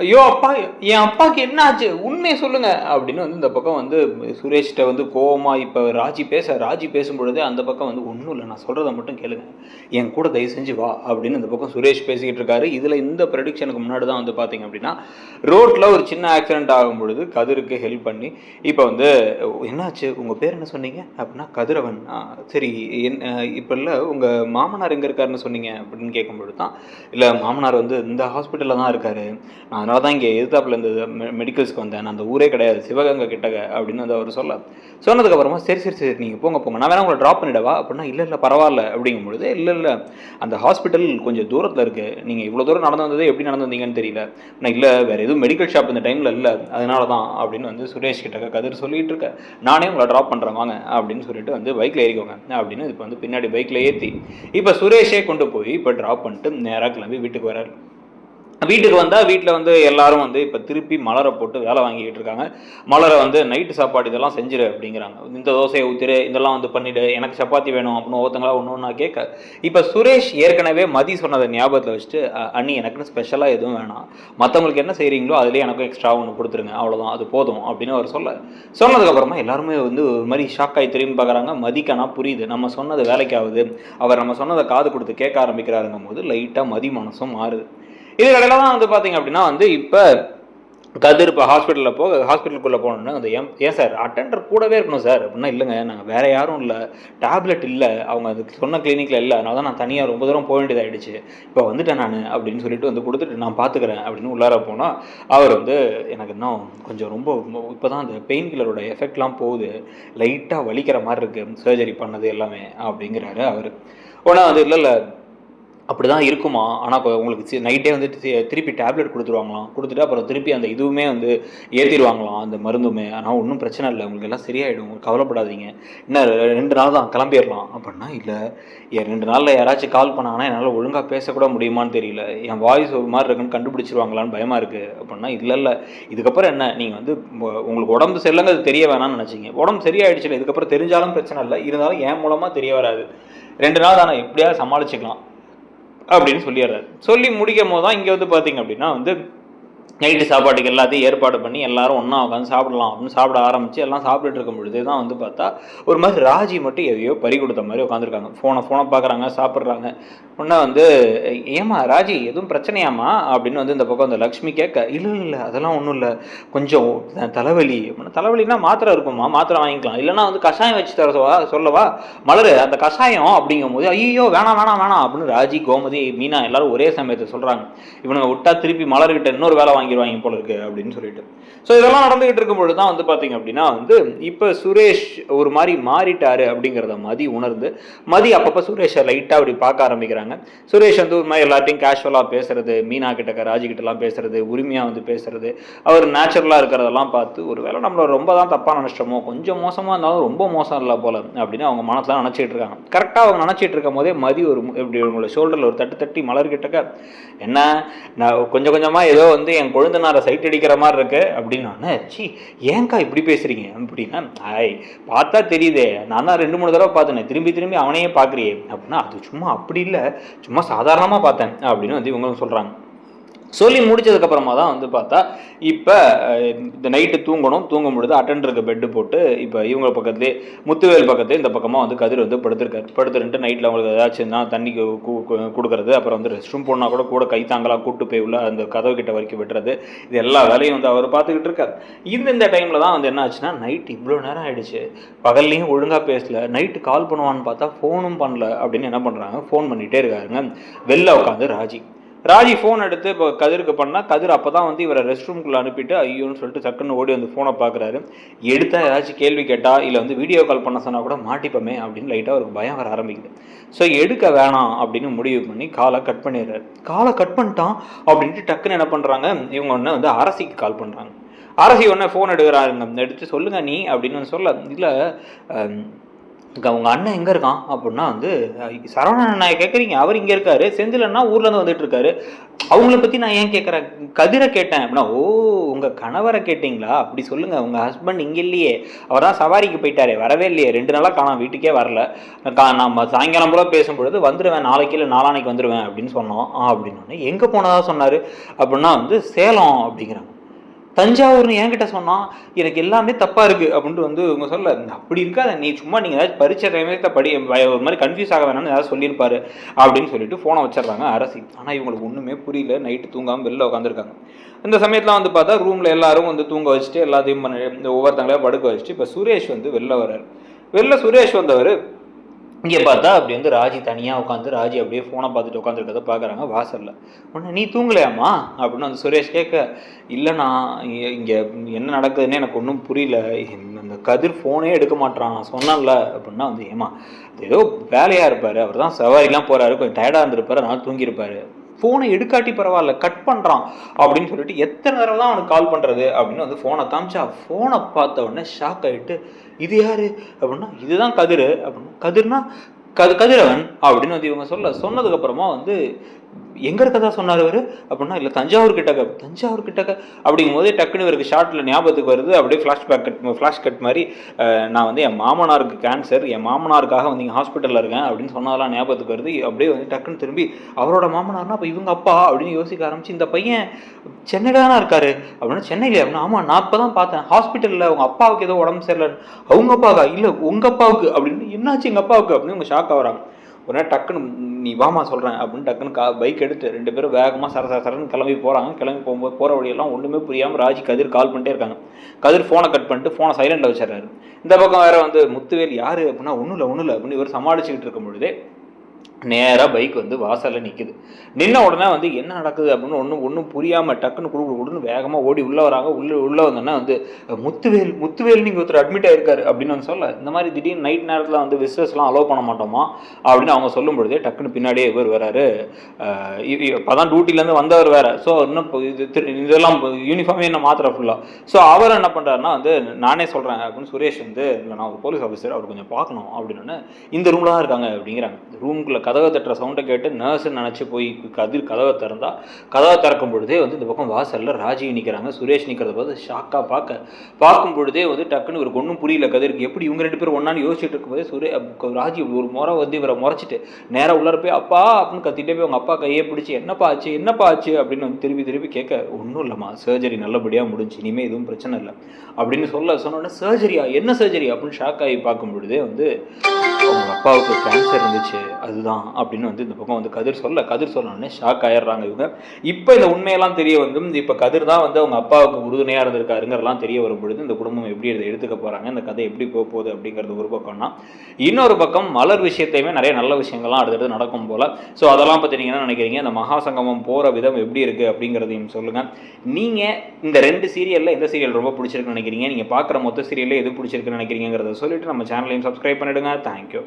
ஐயோ அப்பா, என் அப்பாவுக்கு என்ன ஆச்சு, உண்மையை சொல்லுங்க அப்படின்னு வந்து இந்த பக்கம் வந்து சுரேஷ்கிட்ட வந்து கோவமா இப்போ ராஜி பேசும்பொழுதே அந்த பக்கம் வந்து ஒன்றும் இல்லை, நான் சொல்கிறத மட்டும் கேளுங்க, என் கூட தயவு செஞ்சு வா அப்படின்னு இந்த பக்கம் சுரேஷ் பேசிக்கிட்டு இருக்காரு. இதில் இந்த ப்ரெடிக்ஷனுக்கு முன்னாடி தான் வந்து பார்த்தீங்க அப்படின்னா ரோட்டில் ஒரு சின்ன ஆக்சிடென்ட் ஆகும் பொழுது கதிருக்கு ஹெல்ப் பண்ணி இப்போ வந்து என்னாச்சு, உங்கள் பேர் என்ன சொன்னீங்க அப்படின்னா கதிரவன், சரி இப்போ இல்லை உங்கள் மாமனார் எங்கே இருக்காருன்னு சொன்னீங்க அப்படின்னு கேட்கும்பொழுது தான், இல்லை மாமனார் வந்து இந்த ஹாஸ்பிட்டலில் தான் இருக்காரு, நான் அதனால தான் இங்கே எதிர்த்தாப்பில் இந்த மெடிக்கல்ஸ்க்கு வந்தேன், நான் அந்த ஊரே கிடையாது சிவகங்கை கிட்டக்க அப்படின்னு வந்து அவர் சொன்னதுக்கப்புறமா சரி சரி சரி நீங்கள் போங்க போங்க, நான் வேணா உங்களை ட்ராப் பண்ணிடவா அப்படின்னா, இல்லை இல்லை பரவாயில்ல அப்படிங்கும்பொழுது, இல்லை இல்லை அந்த ஹாஸ்பிட்டல் கொஞ்சம் தூரத்தில் இருக்குது, நீங்கள் இவ்வளோ தூரம் நடந்து வந்தது எப்படி நடந்து வந்தீங்கன்னு தெரியல, நான் இல்லை வேறு எதுவும் மெடிக்கல் ஷாப் இந்த டைமில் இல்லை அதனால தான் அப்படின்னு வந்து சுரேஷ் கிட்டக்க கதிர் சொல்லிட்டு இருக்க, நானே உங்களை ட்ராப் பண்ணுறேன் வாங்க அப்படின்னு சொல்லிட்டு வந்து பைக்கில் ஏறிக்கோங்க அப்படின்னு இப்போ வந்து பின்னாடி பைக்கில் ஏற்றி இப்போ சுரேஷே கொண்டு போய் இப்போ ட்ராப் பண்ணிட்டு நேராக கிளம்பி வீட்டுக்கு வராரு. வீட்டுக்கு வந்தால் வீட்டில் வந்து எல்லாரும் வந்து இப்போ திருப்பி மலரை போட்டு வேலை வாங்கிக்கிட்டு இருக்காங்க. மலரை வந்து நைட்டு சாப்பாடு இதெல்லாம் செஞ்சிரு அப்படிங்கிறாங்க, இந்த தோசையை ஊற்றிடு இதெல்லாம் வந்து பண்ணிவிடு, எனக்கு சப்பாத்தி வேணும் அப்படின்னு ஒவ்வொருத்தங்களா ஒன்று ஒன்றா கேட்க, இப்போ சுரேஷ் ஏற்கனவே மதி சொன்னதை ஞாபகத்தில் வச்சுட்டு, அண்ணி எனக்குன்னு ஸ்பெஷலாக எதுவும் வேணாம், மற்றவங்களுக்கு என்ன செய்கிறீங்களோ அதுலேயே எனக்கும் எக்ஸ்ட்ரா ஒன்று கொடுத்துருங்க அவ்வளோதான் அது போதும் அப்படின்னு அவர் சொன்னதுக்கப்புறமா எல்லாருமே வந்து ஒரு மாதிரி ஷாக்காகி திரும்பி பார்க்குறாங்க. மதிக்கானா புரியுது நம்ம சொன்னது வேலைக்கு ஆகுது, அவர் நம்ம சொன்னதை காது கொடுத்து கேட்க ஆரம்பிக்கிறாருங்கும் போது லைட்டாக மதி மனசும் மாறுது. இது கடையில் தான் வந்து பார்த்தீங்க அப்படின்னா வந்து இப்போ கதிர் இப்போ ஹாஸ்பிட்டலுக்குள்ளே போனோன்னா அந்த ஏன் சார் அட்டெண்டர் கூடவே இருக்கணும் சார் அப்படின்னா, இல்லைங்க நாங்கள் வேறு யாரும் இல்லை, டேப்லெட் இல்லை, அவங்க அதுக்கு சொன்ன கிளினிக்கில் இல்லை, அதனால தான் நான் தனியாக ரொம்ப தூரம் போக வேண்டியதாகிடுச்சு, இப்போ வந்துட்டேன் நான் அப்படின்னு சொல்லிட்டு வந்து கொடுத்துட்டு நான் பார்த்துக்கிறேன் அப்படின்னு உள்ளார போனால், அவர் வந்து எனக்கு இன்னும் கொஞ்சம் ரொம்ப இப்போ தான் அந்த பெயின் கில்லரோட எஃபெக்ட்லாம் போகுது, லைட்டாக வலிக்கிற மாதிரி இருக்குது சர்ஜரி பண்ணது எல்லாமே அப்படிங்கிறாரு அவர். உடனே வந்து இல்லை அப்படி தான் இருக்குமா, ஆனால் உங்களுக்கு நைட்டே வந்து திருப்பி டேப்லெட் கொடுத்துருவாங்களாம், கொடுத்துட்டு அப்புறம் திருப்பி அந்த இதுவுமே வந்து ஏற்றிடுவாங்களாம் அந்த மருந்துமே, ஆனால் ஒன்றும் பிரச்சனை இல்லை உங்களுக்கு எல்லாம் சரியாயிடும் கவலைப்படாதீங்க, இன்னும் 2 நாள் தான் கிளம்பிடலாம் அப்படின்னா, இல்லை 2 நாளில் யாராச்சும் கால் பண்ணாங்கன்னா என்னால் ஒழுங்காக பேசக்கூட முடியுமான்னு தெரியல, என் வாய்ஸ் ஒரு மாதிரி இருக்குன்னு கண்டுபிடிச்சிருவாங்களான்னு பயமாக இருக்குது அப்படின்னா, இல்லை இதுக்கப்புறம் என்ன நீங்கள் வந்து உங்களுக்கு உடம்பு சரியில்லைங்கிறது தெரிய வேணாம்னு நினச்சிங்க, உடம்பு சரியாயிடுச்சு இதுக்கப்புறம் தெரிஞ்சாலும் பிரச்சனை இல்லை, இருந்தாலும் என் மூலமாக தெரிய வராது, 2 நாள் தானே எப்படியாவது சமாளிச்சுக்கலாம் அப்படின்னு சொல்லிடுறாரு. சொல்லி முடிக்கும் போது தான் இங்கே வந்து பார்த்தீங்க அப்படின்னா வந்து நைட்டு சாப்பாட்டுக்கு எல்லாத்தையும் ஏற்பாடு பண்ணி எல்லாரும் ஒன்றா உட்காந்து சாப்பிடலாம் அப்படின்னு சாப்பிட ஆரம்பித்து எல்லாம் சாப்பிட்டுட்டு இருக்கும் பொழுது தான் வந்து பார்த்தா ஒரு மாதிரி ராஜி மட்டும் எதையோ பறி கொடுத்த மாதிரி உட்காந்துருக்காங்க, ஃபோனை பார்க்குறாங்க சாப்பிட்றாங்க. உடனே வந்து ஏமா ராஜி எதுவும் பிரச்சனையாமா அப்படின்னு வந்து இந்த பக்கம் அந்த லக்ஷ்மி கேட்க, இல்லை அதெல்லாம் ஒன்றும் இல்லை, கொஞ்சம் தலைவலி அப்படின்னா, தலைவலினா மாத்திரை இருக்குமா மாத்திரை வாங்கிக்கலாம், இல்லைனா வந்து கஷாயம் வச்சு தர சொல்லவா மலர் அந்த கஷாயம் அப்படிங்கும் போது, ஐயோ வேணாம் அப்படின்னு ராஜி கோமதி மீனா எல்லாரும் ஒரே சமயத்தை சொல்கிறாங்க, இவனுங்க விட்டா திருப்பி மலர்கிட்ட இன்னொரு வேலை வாங்கிடுவாங்க போல இருக்கு அப்படின்னு சொல்லிட்டு. ஸோ இதெல்லாம் நடந்துகிட்டு இருக்கும் பொழுது தான் வந்து பார்த்தீங்க அப்படின்னா வந்து இப்போ சுரேஷ் ஒரு மாதிரி மாறிட்டாரு அப்படிங்கிறத மதி உணர்ந்து மதி அப்பப்போ சுரேஷை லைட்டாக அப்படி பார்க்க ஆரம்பிக்கிறாங்க. சுரேஷ் வந்து ஒரு மாதிரி எல்லாத்தையும் கேஷுவலாக பேசுறது, மீனா கிட்ட ராஜி கிட்டலாம் பேசுறது, உரிமையாக வந்து பேசுறது, அவர் நேச்சுரலாக இருக்கிறதெல்லாம் பார்த்து ஒரு வேளை நம்மளை ரொம்ப தான் தப்பாக நினச்சிட்டோமோ, கொஞ்சம் மோசமாக இருந்தாலும் ரொம்ப மோசம் இல்லை போல அப்படின்னு அவங்க மனசில் நினச்சிட்டு இருக்காங்க. கரெக்டாக அவங்க நினச்சிட்டு இருக்கும் போதே மதி ஒரு இப்படி உங்களோட ஷோல்டரில் ஒரு தட்டி மலர்கிட்டக்க, என்ன நான் கொஞ்சமாக ஏதோ வந்து என் கொழுந்தனாரை சைட் அடிக்கிற மாதிரி இருக்கு அப்படின்னு, சி ஏன்க்கா இப்படி பேசுறீங்க அப்படின்னா, பார்த்தா தெரியுதே நான் தான் 2-3 தடவை பார்த்தேன், திரும்பி அவனையே பார்க்குறியே அப்படின்னா, அது சும்மா அப்படி இல்லை சும்மா சாதாரணமாக பார்த்தேன் அப்படின்னு வந்து இவங்க சொல்கிறாங்க. சொல்லி முடிச்சதுக்கப்புறமா தான் வந்து பார்த்தா இப்போ இந்த நைட்டு தூங்கும் பொழுது அட்டெண்டருக்கு பெட்டு போட்டு இப்போ இவங்க பக்கத்துலேயே முத்துவேல் பக்கத்துலேயே இந்த பக்கமாக வந்து கதிர் வந்து படுத்துருந்துட்டு நைட்டில் அவங்களுக்கு ஏதாச்சும்னா தண்ணி கொடுக்குறது, அப்புறம் வந்து ரெஸ்ட் ரூம் போனால் கூட கைத்தாங்களாக கூட்டு போய் உள்ள அந்த கதவு கிட்ட வரைக்கும் விட்டுறது, இது எல்லா வேலையும் வந்து அவர் பார்த்துக்கிட்டு இருக்கார். இந்த டைமில் தான் வந்து என்ன ஆச்சுன்னா, நைட்டு இவ்வளோ நேரம் ஆகிடுச்சு, பகல்லையும் ஒழுங்காக பேசல, நைட்டு கால் பண்ணுவான்னு பார்த்தா ஃபோனும் பண்ணல அப்படின்னு என்ன பண்ணுறாங்க, ஃபோன் பண்ணிகிட்டே இருக்காருங்க. வெளில உட்காந்து ராஜி ஃபோன் எடுத்து இப்போ கதிருக்கு பண்ணால், கதிர் அப்போ தான் வந்து இவரை ரெஸ்ட் ரூம்குள்ளே அனுப்பிட்டு ஐயோன்னு சொல்லிட்டு சக்குன்னு ஓடி வந்து ஃபோனை பார்க்குறாரு. எடுத்தால் ஏதாச்சும் கேள்வி கேட்டால் இல்லை வந்து வீடியோ கால் பண்ண சொன்னால் கூட மாட்டிப்போமே அப்படின்னு லைட்டாக அவருக்கு பயம் வர ஆரம்பிக்குது. ஸோ எடுக்க வேணாம் அப்படின்னு முடிவு பண்ணி காலை கட் பண்ணிடுறாரு. காலை கட் பண்ணிட்டான் அப்படின்ட்டு டக்குன்னு என்ன பண்ணுறாங்க, இவங்க ஒன்று வந்து அரசிக்கு கால் பண்ணுறாங்க. அரசி ஒன்று ஃபோன் எடுக்கிறாருங்க, எடுத்து சொல்லுங்கள் நீ அப்படின்னு சொல்ல, இல்லை உங்கள் அண்ணன் எங்கே இருக்கான் அப்படின்னா வந்து சரவணன் அண்ணன் கேட்குறீங்க, அவர் இங்கே இருக்காரு, செந்தில் அண்ணா ஊர்லேருந்து வந்துட்டு இருக்காரு, அவங்கள பற்றி நான் ஏன் கேட்குறேன், கதிரை கேட்டேன் அப்படின்னா, ஓ உங்கள் கணவரை கேட்டிங்களா, அப்படி சொல்லுங்கள், உங்கள் ஹஸ்பண்ட் இங்கே இல்லையே, அவர் தான் சவாரிக்கு போயிட்டாரே, வரவே இல்லையே, 2 நாளாக காணோம், வீட்டுக்கே வரல, நம்ம சாயங்காலம் போல பேசும்பொழுது வந்துடுவேன், நாளைக்கு இல்லை நாளானைக்கு வந்துடுவேன் அப்படின்னு சொன்னோம். அப்படின்னு எங்கே போனதா சொன்னார் அப்படின்னா வந்து சேலம் அப்படிங்கிறாங்க. தஞ்சாவூர்னு என்கிட்ட சொன்னான், எனக்கு எல்லாமே தப்பாக இருக்குது அப்படின்ட்டு வந்து இவங்க சொல்ல, அப்படி இருக்காது, நீ சும்மா நீங்கள் ஏதாச்சும் பரீட்சை டைமில் ஒரு மாதிரி கன்ஃபியூஸ் ஆக வேணாம்னு ஏதாவது சொல்லியிருப்பாரு அப்படின்னு சொல்லிட்டு ஃபோனை வச்சிடுறாங்க அரசி. ஆனால் இவங்களுக்கு ஒன்றுமே புரியல, நைட்டு தூங்காமல் வெளில உட்காந்துருக்காங்க. இந்த சமயத்தில் வந்து பார்த்தா ரூமில் எல்லாரும் வந்து தூங்க வச்சுட்டு எல்லாத்தையும் இந்த ஒவ்வொருத்தங்களையும் படுக்க வச்சுட்டு இப்போ சுரேஷ் வந்து வெளில வர்றாரு. வெளில சுரேஷ் வந்தவர் இங்கே பார்த்தா அப்படி வந்து ராஜி தனியாக உட்காந்து ராஜி அப்படியே ஃபோனை பார்த்துட்டு உட்காந்துருக்கத பார்க்குறாங்க வாசலில். ஒன்று நீ தூங்கலையாம்மா அப்படின்னு வந்து சுரேஷ் கேட்க, இல்லைண்ணா இங்கே என்ன நடக்குதுன்னு எனக்கு ஒன்றும் புரியல, அந்த கதிர் ஃபோனே எடுக்க மாட்டான், நான் சொன்னேன்ல அப்படின்னா வந்து ஏமா ஏதோ வேலையாக இருப்பார், அவர் தான் சவாரிலாம் போகிறாரு, கொஞ்சம் டயர்டாக இருந்திருப்பாரு, அதனால தூங்கியிருப்பாரு, ஃபோனை எடுக்காட்டி பரவாயில்ல கட் பண்ணுறான் அப்படின்னு சொல்லிட்டு எத்தனை தடவை தான் அவனுக்கு கால் பண்ணுறது அப்படின்னு வந்து ஃபோனை காமிச்சா, ஃபோனை பார்த்த உடனே ஷாக் ஆகிட்டு, இது யார் அப்படின்னா இதுதான் கதிர் அப்படின்னா, கதிர்னா கதிரவன் அப்படின்னு வந்து இவங்க சொன்னதுக்கப்புறமா வந்து எங்கே இருக்கதா சொன்னார் அவர் அப்படின்னா, இல்லை தஞ்சாவூர் கிட்டக்க அப்படிங்கும் போதே டக்குன்னு இவருக்கு ஷார்ட்டில் ஞாபகத்துக்கு வருது, அப்படியே ஃப்ளாஷ் கட் மாதிரி, நான் வந்து என் மாமனாருக்கு கேன்சர், என் மாமனாருக்காக வந்து இங்கே ஹாஸ்பிட்டலில் இருக்கேன் அப்படின்னு சொன்னதெல்லாம் ஞாபகத்துக்கு வருது. அப்படியே வந்து டக்குன்னு திரும்பி அவரோட மாமனார்னா அப்போ இவங்க அப்பா அப்படின்னு யோசிக்க ஆரம்பிச்சு, இந்த பையன் சென்னையில் தானே இருக்காரு அப்படின்னா, சென்னையில் அப்படின்னா, ஆமாம் நான் இப்போ தான் பார்த்தேன் ஹாஸ்பிட்டலில் உங்கள் அப்பாவுக்கு ஏதோ உடம்பு சரியில்லைன்னு, அவங்க அப்பாவுக்கா, இல்லை உங்கள் அப்பாவுக்கு அப்படின்னு, என்னாச்சு எங்கள் அப்பாவுக்கு அப்படின்னு இவங்க ஷாக் ஆகிறாங்க. உடனே டக்குன்னு நீ வாமா சொல்கிறேன் அப்படின்னு டக்குன்னு பைக் எடுத்து 2 பேரும் வேகமாக சரன்னு கிளம்பி போகிறாங்க. கிளம்பி போகும்போது போகிற வழியெல்லாம் ஒன்றுமே புரியாமல் ராஜி கதிர் கால் பண்ணிட்டே இருக்காங்க. கதிர் ஃபோனை கட் பண்ணிட்டு ஃபோனை சைலண்டில் வச்சிடறாரு. இந்த பக்கம் வேறு வந்து முத்துவேல் யார் அப்படின்னா, ஒன்றும் இல்லை அப்படின்னு இவர் சமாளிச்சுக்கிட்டு இருக்கும் பொழுதே நேராக பைக் வந்து வாசலில் நிற்குது. நின்ன உடனே வந்து என்ன நடக்குது அப்படின்னு ஒன்றும் புரியாமல் டக்குன்னு கொடுன்னு வேகமாக ஓடி உள்ளே வராங்க. உள்ளே வந்தோன்னா வந்து முத்துவேல் நீங்கள் ஒருத்தர் அட்மிட் ஆகிருக்காரு அப்படின்னு வந்து சொல்ல, இந்த மாதிரி திடீர்னு நைட் நேரத்தில் வந்து விசிட்டர்ஸ்லாம் அலோவ் பண்ண மாட்டோமா அப்படின்னு அவங்க சொல்லும் பொழுதே டக்குன்னு பின்னாடியே இவர் வராரு. இப்போ தான் டியூட்டிலேருந்து வந்தவர் வேறு. ஸோ இன்னும் இதெல்லாம் யூனிஃபார்மே என்ன மாத்திர ஃபுல்லாக. ஸோ அவர் என்ன பண்ணுறாருன்னா வந்து நானே சொல்கிறேன் அப்படின்னு சுரேஷ் வந்து, இல்லை நான் ஒரு போலீஸ் ஆஃபீஸர், அவர் கொஞ்சம் பார்க்கணும் அப்படின்னு, இந்த ரூமில் தான் இருக்காங்க அப்படிங்கிறாங்க. ரூமுக்குள்ளே கதவை தட்டுற சவுண்டை கேட்டு நர்ஸ்ன்னு நினச்சி போய் கதிர் கதவை திறக்கும் பொழுதே வந்து இந்த பக்கம் வாசலில் ராஜி நிற்கிறாங்க. சுரேஷ் நிற்கிறத பார்த்து ஷாக்காக பார்க்கும் பொழுதே வந்து டக்குன்னு இவருக்கு ஒன்றும் புரியல கதிருக்கு, எப்படி இவங்க 2 பேரும் ஒன்றான்னு யோசிச்சுட்டு இருக்கும்போது ராஜி ஒரு முறை வந்து இவரை முறைச்சிட்டு நேராக உள்ளார போய் அப்பா அப்படின்னு கத்திட்டே போய் அவங்க அப்பா கையை பிடிச்சி என்னப்பா ஆச்சு அப்படின்னு வந்து திருப்பி கேட்க, ஒன்றும் இல்லைம்மா சர்ஜரி நல்லபடியாக முடிஞ்சு, இனிமேல் எதுவும் பிரச்சனை இல்லை அப்படின்னு சொன்னோடனே, சர்ஜரியா என்ன சர்ஜரி அப்படின்னு ஷாக் ஆகி பார்க்கும் பொழுதே வந்து அவங்க அப்பாவுக்கு கேன்சர் இருந்துச்சு அதுதான் அப்படின்னு வந்து இந்த பக்கம் வந்து கதிர் சொன்னோடனே ஷாக் ஆயிடுறாங்க இவங்க. இப்போ இந்த உண்மையெல்லாம் தெரிய வந்து இப்போ கதிர் தான் வந்து அவங்க அப்பாவுக்கு உறுதுணையாக இருந்திருக்காருங்கிறலாம் தெரிய வரும் பொழுது இந்த குடும்பம் எப்படி இதை எடுத்துக்க போகிறாங்க, இந்த கதை எப்படி போக போகுது அப்படிங்கிறது ஒரு பக்கம்னா, இன்னொரு பக்கம் மலர் விஷயத்தையுமே நிறைய நல்ல விஷயங்கள்லாம் அடுத்தடுத்து நடக்கும் போல். ஸோ அதெல்லாம் பற்றி நீங்கள் என்ன நினைக்கிறீங்க, இந்த மகாசங்கமம் போகிற விதம் எப்படி இருக்குது அப்படிங்கிறதையும் சொல்லுங்கள். நீங்கள் இந்த 2 சீரியலில் எந்த சீரியல் ரொம்ப பிடிச்சிருக்குன்னு நினைக்கிறீங்க, நீங்கள் பார்க்குற மொத்த சீரியலில் எது பிடிச்சிருக்குன்னு நினைக்கிறீங்கிறத சொல்லிட்டு நம்ம சேனலையும் சப்ஸ்கிரைப் பண்ணிவிடுங்க. தேங்க்யூ.